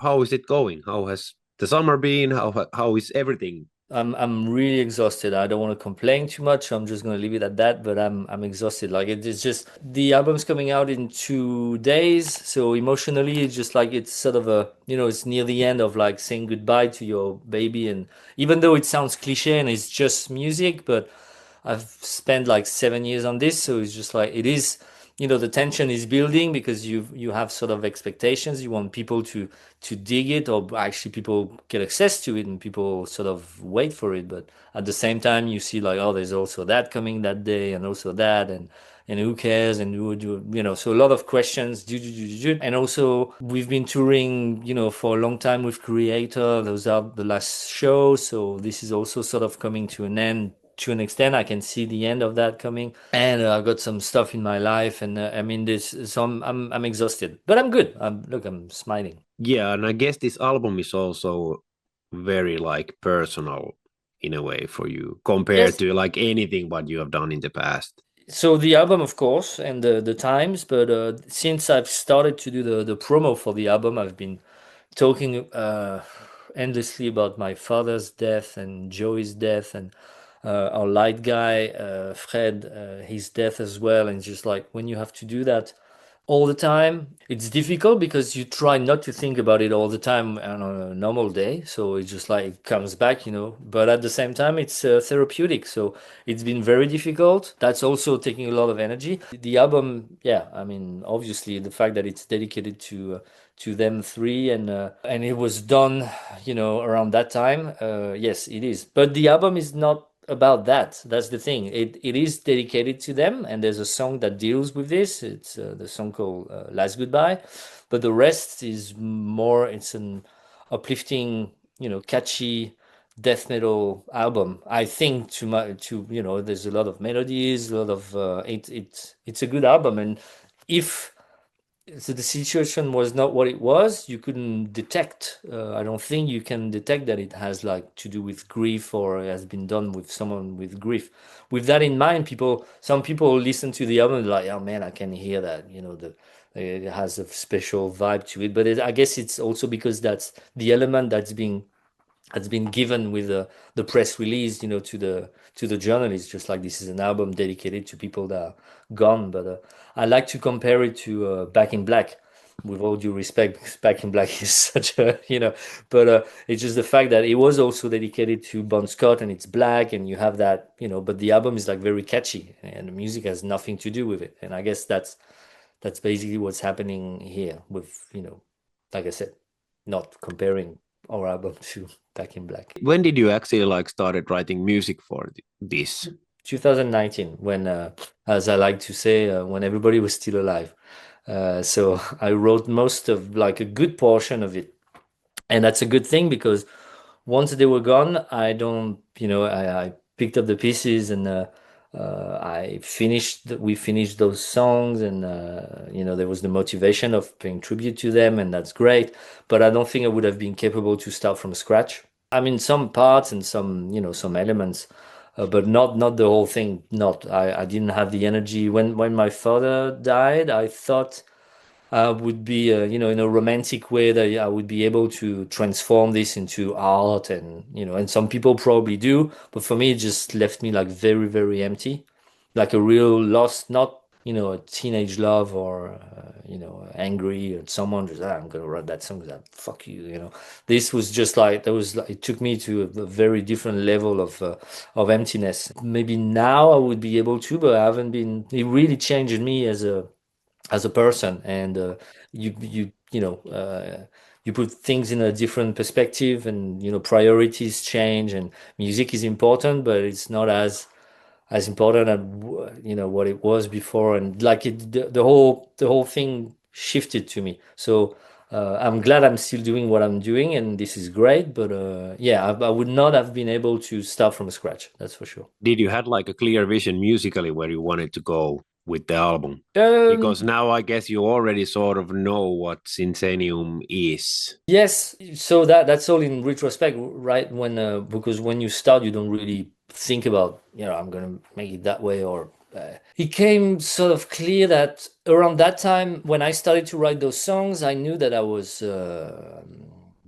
how is it going? How has the summer been? How is everything? I'm really exhausted. I don't want to complain too much. I'm just gonna leave it at that. But I'm exhausted. Like it's just the album's coming out in 2 days, so emotionally it's just like it's sort of a it's near the end of like saying goodbye to your baby. And even though it sounds cliche and it's just music, but I've spent like 7 years on this, so it's just like it is. The tension is building because you have sort of expectations. You want people to dig it, or actually people get access to it, and people sort of wait for it. But at the same time, you see like, oh, there's also that coming that day, and also that, and who cares, and who would so a lot of questions. And also we've been touring for a long time with Kreator. Those are the last shows, so this is also sort of coming to an end. To an extent, I can see the end of that coming, and I've got some stuff in my life, and I mean this. So I'm exhausted, but I'm good. I'm smiling. Yeah, and I guess this album is also very like personal in a way for you compared Yes. to like anything what you have done in the past. So the album, of course, and the times, but since I've started to do the promo for the album, I've been talking endlessly about my father's death and Joey's death and our light guy, Fred, his death as well. And just like when you have to do that all the time, it's difficult because you try not to think about it all the time on a normal day. So it's just like it comes back. But at the same time, it's therapeutic. So it's been very difficult. That's also taking a lot of energy. The album, yeah, I mean, obviously the fact that it's dedicated to them three, and it was done around that time. Yes, it is, but the album is not about that. That's the thing. It is dedicated to them, and there's a song that deals with this. It's the song called Last Goodbye, but the rest is more, it's an uplifting, catchy death metal album. I think there's a lot of melodies, a lot of it's a good album. And if so the situation was not what it was, you couldn't detect. I don't think you can detect that it has like to do with grief, or has been done with someone with grief. With that in mind, some people listen to the album like, oh man, I can hear that. It has a special vibe to it. But I guess it's also because that's the element that's been given with the press release, to the journalists. Just like this is an album dedicated to people that are gone. But I like to compare it to Back in Black. With all due respect, because Back in Black is such but it's just the fact that it was also dedicated to Bon Scott, and it's black, and you have that. But the album is like very catchy, and the music has nothing to do with it. And I guess that's basically what's happening here with, like I said, not comparing our album to Back in Black. When did you actually like started writing music for this? 2019, when, as I like to say, when everybody was still alive. So I wrote most of, like, a good portion of it. And that's a good thing because once they were gone, I don't, I picked up the pieces, and we finished those songs, and, there was the motivation of paying tribute to them, and that's great. But I don't think I would have been capable to start from scratch. I mean, some parts and some elements, but not the whole thing. Not, I didn't have the energy. When my father died, I thought would be, in a romantic way, that I would be able to transform this into art, and some people probably do, but for me, it just left me like very, very empty, like a real lost, not, a teenage love, or, angry at someone, just, I'm gonna write that song, that fuck you, This was just like, it took me to a very different level of emptiness. Maybe now I would be able to, but I haven't been. It really changed me as a person, and you put things in a different perspective, and priorities change, and music is important, but it's not as important as what it was before. And like the whole thing shifted to me. So I'm glad I'm still doing what I'm doing, and this is great. But yeah, I would not have been able to start from scratch, that's for sure. Did you had like a clear vision musically where you wanted to go with the album? um Because now I guess you already sort of know what Sinsaenum is. Yes, so that's all in retrospect, right? Because when you start, you don't really think about, I'm gonna make it that way, or it came sort of clear that around that time when I started to write those songs, I knew that I was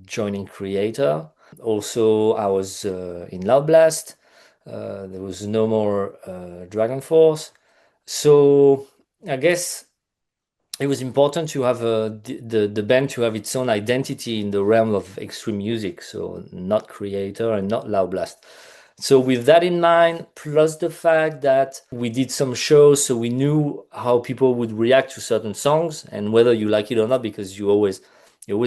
joining Kreator. Also, I was in Loud Blast. There was no more Dragon Force. So I guess it was important to have the band to have its own identity in the realm of extreme music. So not Kreator and not Loud Blast. So with that in mind, plus the fact that we did some shows, so we knew how people would react to certain songs and whether you like it or not, because you always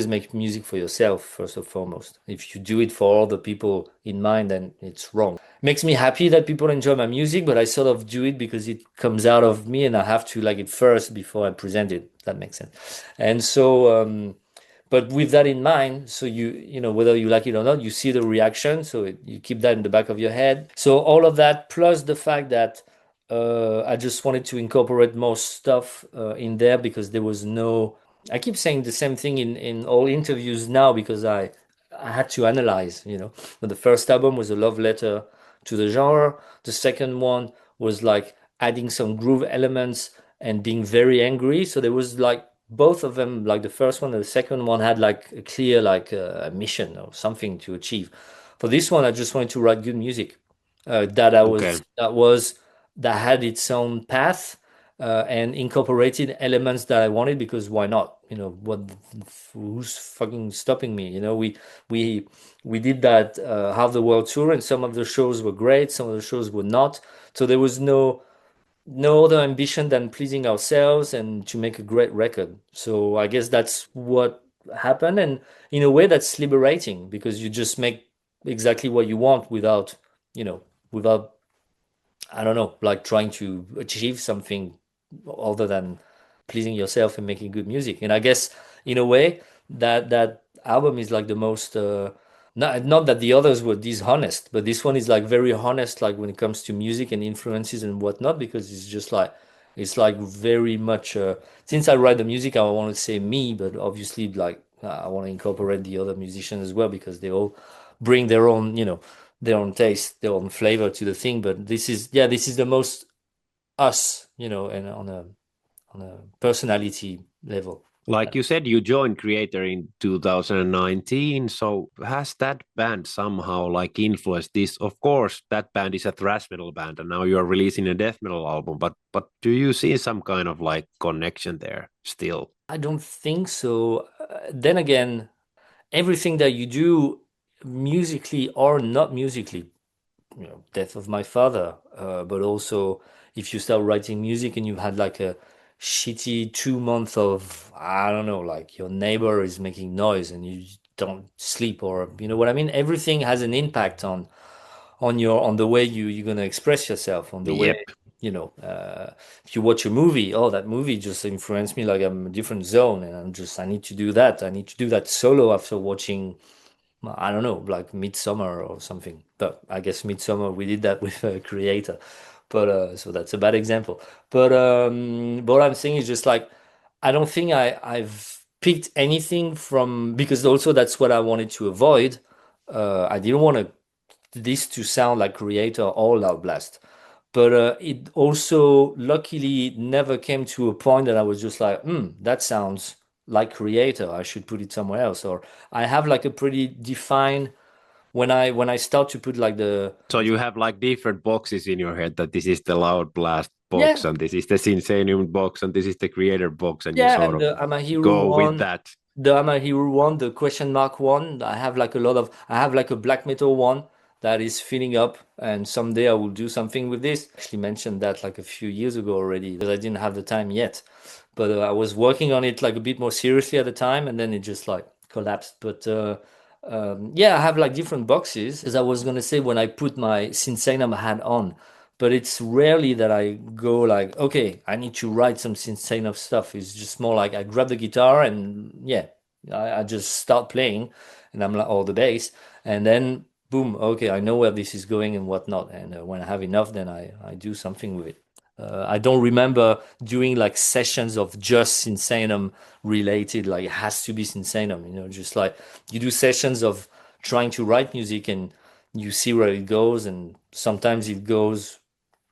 make music for yourself first and foremost. If you do it for other people in mind, then it's wrong. Makes me happy that people enjoy my music, but I sort of do it because it comes out of me and I have to like it first before I present it. That makes sense. And so but with that in mind, so you know whether you like it or not, you see the reaction, so you keep that in the back of your head. So all of that plus the fact that I just wanted to incorporate more stuff in there because there was no. I keep saying the same thing in all interviews now because I had to analyze. You know, but the first album was a love letter to the genre. The second one was like adding some groove elements and being very angry. So there was like both of them, like the first one and the second one, had like a clear like a mission or something to achieve. For this one, I just wanted to write good music Okay. that had its own path and incorporated elements that I wanted because why not? You know who's fucking stopping me? You know we we did that half the world tour and some of the shows were great, some of the shows were not. So there was no other ambition than pleasing ourselves and to make a great record. So I guess that's what happened, and in a way that's liberating because you just make exactly what you want without, you know, without I don't know, like trying to achieve something other than pleasing yourself and making good music. And I guess in a way that album is like the most not that the others were dishonest, but this one is like very honest, like when it comes to music and influences and whatnot, because it's just like it's very much since I write the music, I want to say me, but obviously like I want to incorporate the other musicians as well because they all bring their own, you know, their own taste, their own flavor to the thing. But this is the most us, you know, and on a personality level. Like you said, you joined Creator in 2019. So has that band somehow like influenced this? Of course, that band is a thrash metal band, and now you're releasing a death metal album. But do you see some kind of like connection there still? I don't think so. Then again, everything that you do, musically or not musically, you know, death of my father, but also if you start writing music and you've had like a shitty 2 month of I don't know, like your neighbor is making noise and you don't sleep, or you know what I mean, everything has an impact on the way you're gonna express yourself, on the way, Yep. you know, if you watch a movie, oh, that movie just influenced me, like I'm a different zone and I need to do that, I need to do that solo after watching, I don't know, like Midsummer or something. But I guess Midsummer we did that with a Creator. But so that's a bad example. But what I'm saying is just like I don't think I've picked anything from, because also that's what I wanted to avoid. I didn't want this to sound like Creator or Loud Blast. But it also luckily never came to a point that I was just like, that sounds like Creator. I should put it somewhere else. Or I have like a pretty defined when I start to put like So you have like different boxes in your head that this is the Loud Blast box, yeah, and this is the Sinsaenum box, and this is the Creator box, and you yeah, sort and of the I'm a Hero go with one, that. the question mark one. I have like a black metal one that is filling up, and someday I will do something with this. Actually mentioned that like a few years ago already because I didn't have the time yet, but I was working on it like a bit more seriously at the time, and then it just like collapsed. But yeah, I have like different boxes, as I was gonna say when I put my Sinsaenum hat on. But it's rarely that I go like, okay, I need to write some Sinsaenum stuff. It's just more like I grab the guitar and yeah, I just start playing, and I'm like, oh, the bass, and then boom, okay, I know where this is going and whatnot. And when I have enough, then I do something with it. I don't remember doing like sessions of just Sinsaenum related, like it has to be Sinsaenum, you know, just like you do sessions of trying to write music and you see where it goes, and sometimes it goes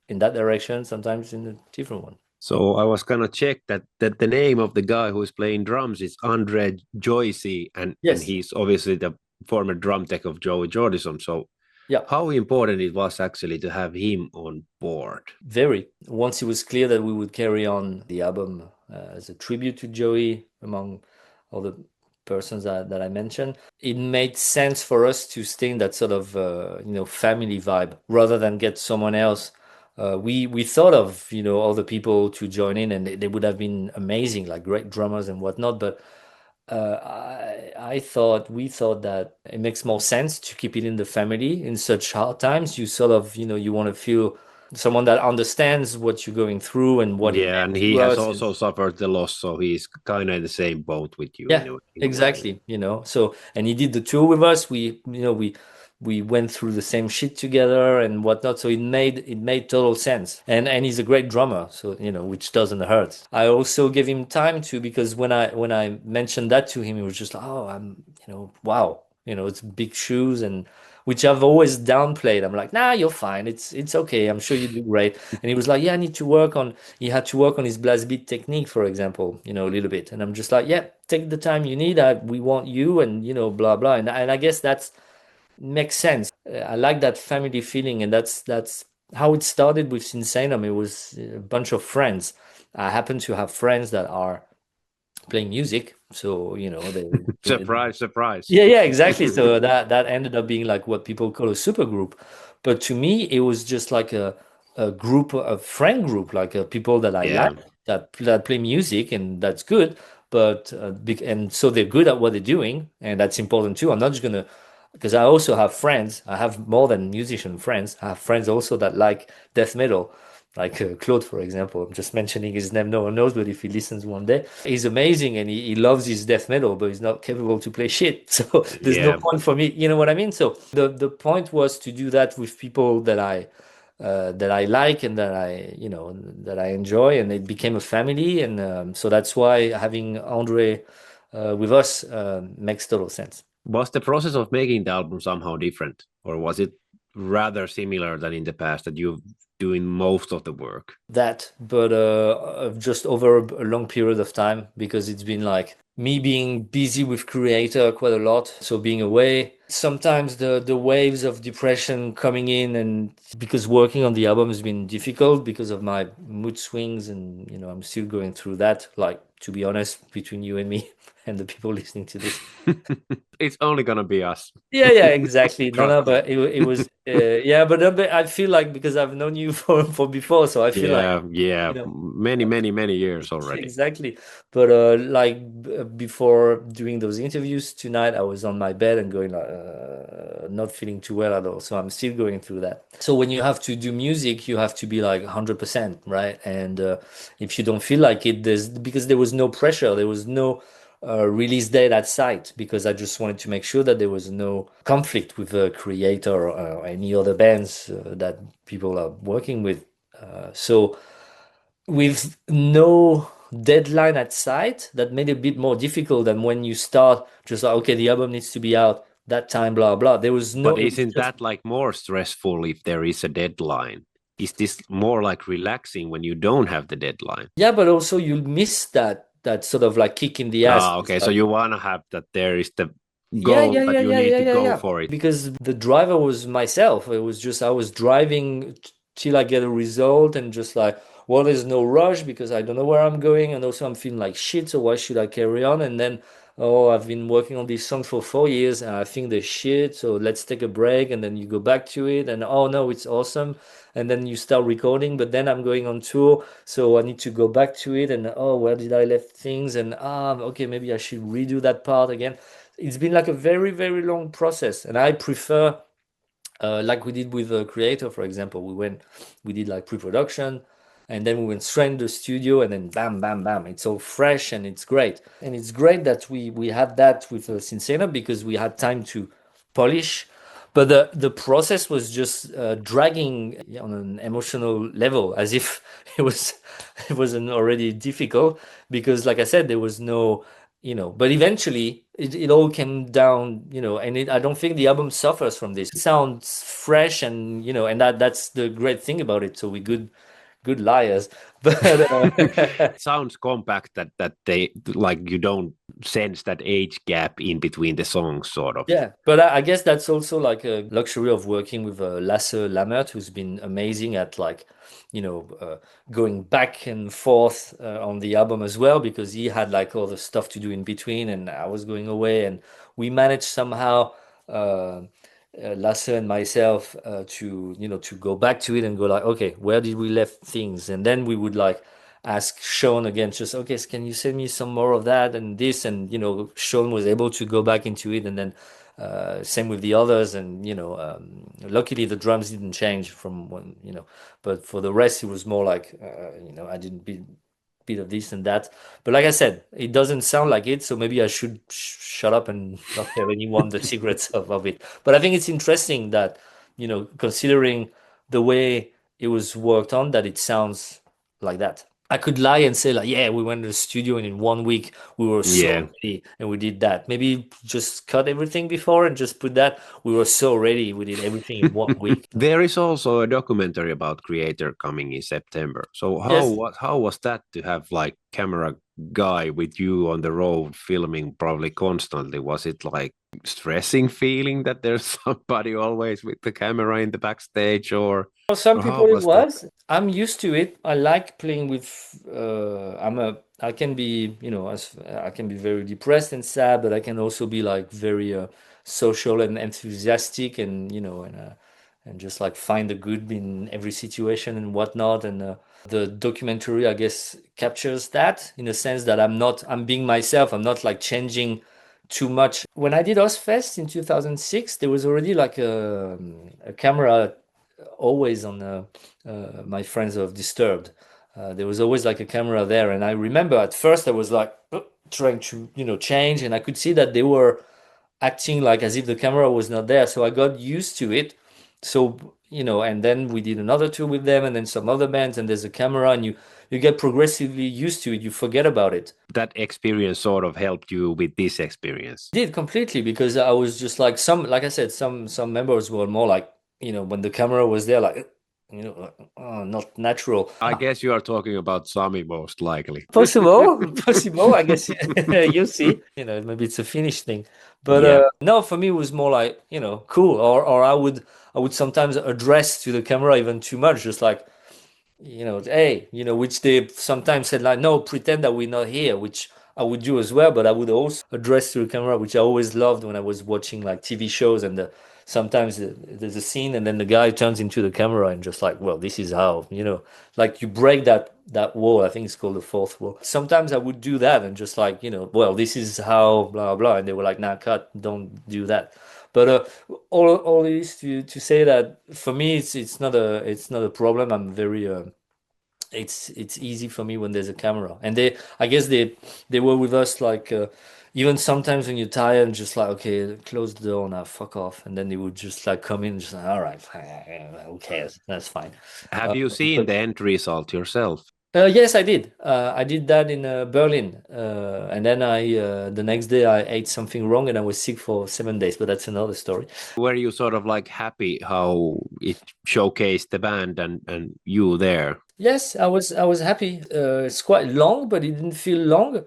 in that direction, sometimes in a different one. So I was gonna check that the name of the guy who is playing drums is Andre Joycey, and Yes. he's obviously the former drum tech of Joey Jordison. So Yeah. how important it was actually to have him on board? Very. Once it was clear that we would carry on the album as a tribute to Joey, among all the persons that I mentioned, it made sense for us to stay in that sort of family vibe rather than get someone else. We thought of all the people to join in, and they would have been amazing, like great drummers and whatnot. But we thought that it makes more sense to keep it in the family in such hard times. You sort of, you want to feel someone that understands what you're going through and what it Yeah, and meant he to has us. also suffered the loss, so he's kind of in the same boat with you Yeah, in a way. exactly. So, and he did the tour with us. We went through the same shit together and whatnot. So it made total sense. And he's a great drummer. So, which doesn't hurt. I also gave him time to, because when I mentioned that to him, he was just like, oh, wow, it's big shoes, and which I've always downplayed. I'm like, nah, you're fine. It's okay. I'm sure you do great. And he was like, yeah, I need to work on. He had to work on his blast beat technique, for example, a little bit. And I'm just like, yeah, take the time you need. We want you, and blah blah. And I guess that's makes sense. I like that family feeling, and that's how it started with Sinsaenum. It was a bunch of friends. I happen to have friends that are playing music, so they Surprise, surprise. yeah, exactly. So that ended up being like what people call a super group. But to me, it was just like a group, a friend group, like people that I like Yeah, that play music, and that's good. But and so they're good at what they're doing, and that's important too. I'm not just gonna, because I also have friends. I have more than musician friends. I have friends also that like death metal, like Claude, for example. I'm just mentioning his name. No one knows, but if he listens one day, he's amazing, and he loves his death metal, but he's not capable to play shit. So there's no yeah. point for me. You know what I mean? So the point was to do that with people that I like, and that I enjoy, and it became a family. And so that's why having Andre with us makes total sense. Was the process of making the album somehow different, or was it rather similar than in the past that you're doing most of the work? That, but just over a long period of time, because it's been like me being busy with Kreator quite a lot, so being away. Sometimes the waves of depression coming in, and because working on the album has been difficult because of my mood swings, and I'm still going through that. Like, to be honest, between you and me and the people listening to this. It's only gonna be us. Yeah, exactly. No, Trust no, me. but it was, yeah, but I feel like, because I've known you for before, so I feel like, Yeah, yeah. you know, Many, many, many years already. exactly. But like before doing those interviews tonight, I was on my bed and going like, not feeling too well at all. So I'm still going through that. So when you have to do music, you have to be like 100%, right? And if you don't feel like it, because there was no pressure, there was no release date at sight, because I just wanted to make sure that there was no conflict with the Kreator or any other bands that people are working with. So with no deadline at sight, that made it a bit more difficult than when you start just like, okay, the album needs to be out that time, blah blah. There was no, But it was isn't just, that like more stressful if there is a deadline? Is this more like relaxing when you don't have the deadline? yeah, but also you miss that sort of like kick in the ass. Ah, It's okay. So like, you wanna have that there is the yeah, goal yeah, that yeah, you yeah, need yeah, to yeah, go yeah. for it. Because the driver was myself. It was just I was driving till I get a result, and just like, well, there's no rush because I don't know where I'm going, and also I'm feeling like shit. So why should I carry on? And then, oh, I've been working on this song for 4 years, and I think they're shit. So let's take a break, and then you go back to it, and oh no, it's awesome. And then you start recording, but then I'm going on tour, so I need to go back to it, and oh, where did I left things? And okay, maybe I should redo that part again. It's been like a very, very long process, and I prefer, like we did with Kreator, for example. We did like pre-production, and then we went straight into the studio, and then bam, bam, bam. It's all fresh, and it's great. And it's great that we had that with Sinsaenum, because we had time to polish. But the process was just dragging on an emotional level, as if it was it wasn't already difficult, because, like I said, there was no, but eventually it all came down, and I don't think the album suffers from this. It sounds fresh, and and that's the great thing about it. So we could good liars. But It sounds compact that they like you don't sense that age gap in between the songs, sort of. yeah, but I guess that's also like a luxury of working with Lasse Lammert, who's been amazing at like, going back and forth on the album as well, because he had like all the stuff to do in between, and I was going away, and we managed somehow, Lasse and myself, to go back to it and go like, okay, where did we left things, and then we would like ask Sean again, just okay, can you send me some more of that and this, and Sean was able to go back into it, and then same with the others, and luckily the drums didn't change from one, but for the rest it was more like, I didn't bit of this and that, but like I said, it doesn't sound like it, so maybe I should shut up and not tell anyone the secrets of it. But I think it's interesting that, considering the way it was worked on, that it sounds like that. I could lie and say like, yeah, we went to the studio and in 1 week we were so Yeah. ready and we did that. Maybe just cut everything before and just put that. We were so ready. We did everything in 1 week. There is also a documentary about Kreator coming in September. So Yes. how was that to have like camera guy with you on the road filming probably constantly? Was it like stressing feeling that there's somebody always with the camera in the backstage, or For some how people it was that? was. I'm used to it. I like playing with I can be, I can be very depressed and sad, but I can also be like very social and enthusiastic, and and just like find the good in every situation and whatnot. And the documentary, I guess, captures that in a sense that I'm being myself. I'm not like changing too much. When I did Ozfest in 2006, there was already like a camera always on my friends of Disturbed. There was always like a camera there, and I remember at first I was like trying to change, and I could see that they were acting like as if the camera was not there. So I got used to it. So and then we did another tour with them, and then some other bands, and there's a camera, and you get progressively used to it. You forget about it. That experience sort of helped you with this experience. Did completely, because I was just like like I said, some members were more like, when the camera was there, like, not natural. I guess you are talking about Sami most likely. Possible. I guess you see, maybe it's a Finnish thing, but Yeah. no, for me it was more like, cool. Or I would sometimes address to the camera even too much, just like, hey, which they sometimes said like, no, pretend that we're not here, which I would do as well, but I would also address to the camera, which I always loved when I was watching like TV shows, and sometimes there's a scene and then the guy turns into the camera and just like, well, this is how, like you break that wall. I think it's called the fourth wall. Sometimes I would do that and just like, well, this is how blah blah, and they were like, nah, cut, don't do that. But all it is to say that for me it's not a problem. I'm very it's easy for me when there's a camera, and I guess they were with us like, even sometimes when you're tired and just like, okay, close the door now, fuck off, and then they would just like come in and just like, all right, who cares, that's fine. Have you seen But the end result yourself? yes, I did. I did that in Berlin, and then the next day I ate something wrong and I was sick for 7 days. But that's another story. Were you sort of like happy how it showcased the band and you there? Yes, I was happy. It's quite long, but it didn't feel long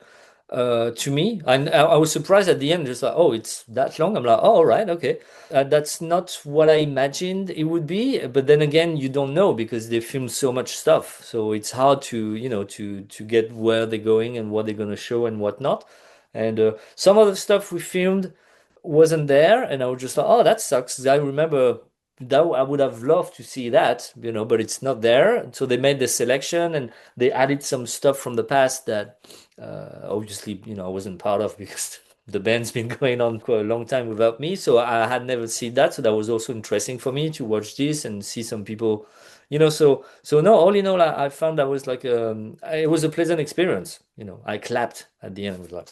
to me. And I was surprised at the end, just like, oh, it's that long. I'm like, oh, all right, okay. That's not what I imagined it would be. But then again, you don't know because they film so much stuff. So it's hard to, to get where they're going and what they're gonna show and whatnot. And some of the stuff we filmed wasn't there, and I was just like, oh, that sucks. 'Cause I remember that I would have loved to see that, but it's not there. So they made the selection and they added some stuff from the past that obviously, I wasn't part of because the band's been going on for a long time without me. So I had never seen that. So that was also interesting for me to watch this and see some people, so no, all in all, I found that was like, it was a pleasant experience. I clapped at the end. It was like,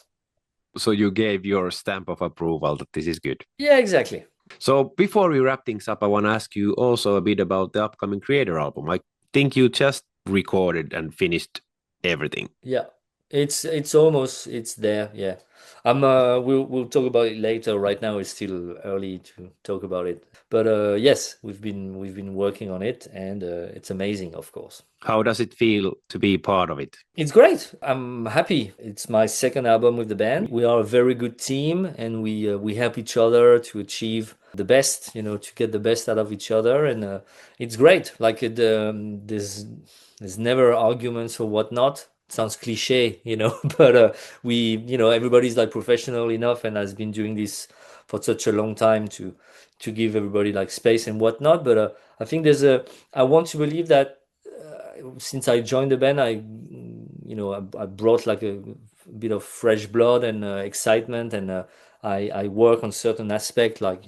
So you gave your stamp of approval that this is good. yeah, exactly. So before we wrap things up, I want to ask you also a bit about the upcoming Kreator album. I think you just recorded and finished everything. Yeah. It's there, yeah. We'll talk about it later. Right now it's still early to talk about it. But yes, we've been working on it, and it's amazing, of course. How does it feel to be part of it? It's great. I'm happy. It's my second album with the band. We are a very good team, and we help each other to achieve the best. To get the best out of each other, and it's great. Like there's never arguments or whatnot. It sounds cliche, but everybody's like professional enough and has been doing this for such a long time to give everybody like space and whatnot. But I think I want to believe that since I joined the band, I brought like a bit of fresh blood and excitement, and I work on certain aspect like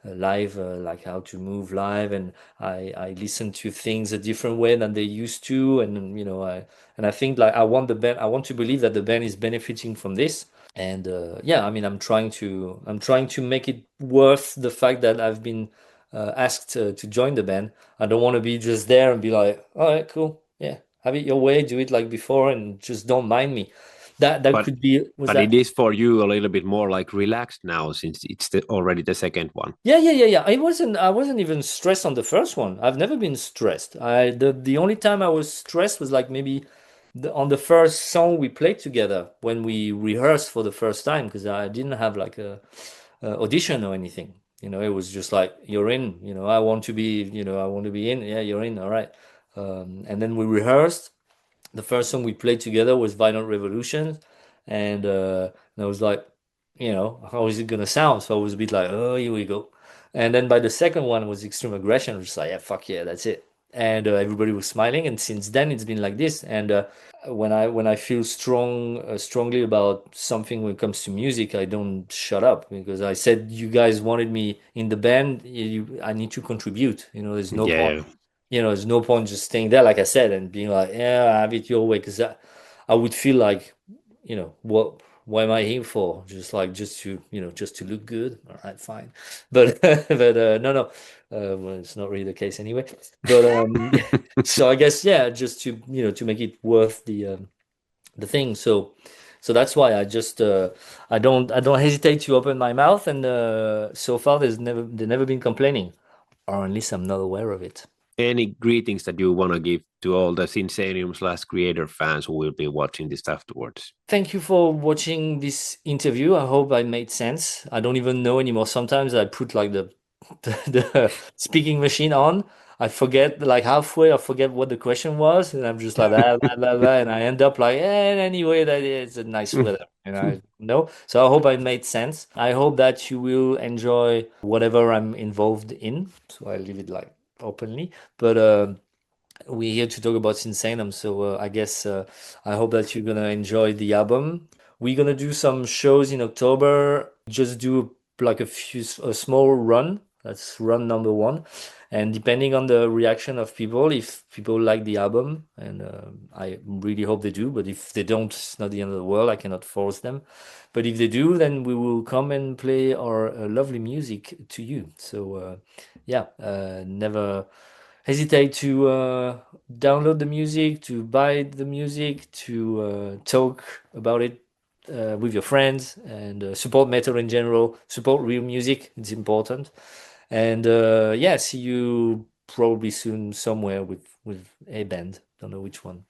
live, like how to move live, and I listen to things a different way than they used to, and I think like I want to believe that the band is benefiting from this. And yeah, I mean, I'm trying to make it worth the fact that I've been asked to join the band. I don't want to be just there and be like, all right, cool, yeah, have it your way, do it like before, and just don't mind me. That But could be was but it that is for you a little bit more like relaxed now since it's already the second one. Yeah. I wasn't even stressed on the first one. I've never been stressed. The only time I was stressed was like maybe on the first song we played together when we rehearsed for the first time, because I didn't have like a audition or anything. It was just like, you're in. I want to be in. Yeah, you're in. All right. And then we rehearsed. The first song we played together was Violent Revolution, and I was like, how is it gonna sound? So I was a bit like, oh, here we go. And then by the second one was Extreme Aggression. I was just like, yeah, fuck yeah, that's it. And everybody was smiling. And since then, it's been like this. And when I feel strongly about something when it comes to music, I don't shut up, because I said you guys wanted me in the band. I need to contribute. There's no point. Yeah. There's no point just staying there, like I said, and being like, yeah, have it your way, because I would feel like, what am I here for? Just to look good. All right, fine. But no, no. Well, it's not really the case anyway. But so I guess, yeah, just to make it worth the thing. So that's why I don't hesitate to open my mouth, and so far they've never been complaining, or at least I'm not aware of it. Any greetings that you want to give to all the Sinsaenum / Kreator fans who will be watching this afterwards? Thank you for watching this interview. I hope I made sense. I don't even know anymore. Sometimes I put like the speaking machine on. I forget, like halfway, I forget what the question was, and I'm just like blah, blah, blah, blah, and I end up like, anyway, that is a nice weather, and I know. So I hope I made sense. I hope that you will enjoy whatever I'm involved in. So I leave it like openly, but we're here to talk about Sinsaenum, so I guess I hope that you're gonna enjoy the album. We're gonna do some shows in October. Just do like a small run. That's run number one, and depending on the reaction of people, if people like the album, and I really hope they do. But if they don't, it's not the end of the world. I cannot force them. But if they do, then we will come and play our lovely music to you. So yeah, never hesitate to download the music, to buy the music, to talk about it with your friends, and support metal in general, support real music. It's important. And yeah, see you probably soon somewhere with a band. Don't know which one.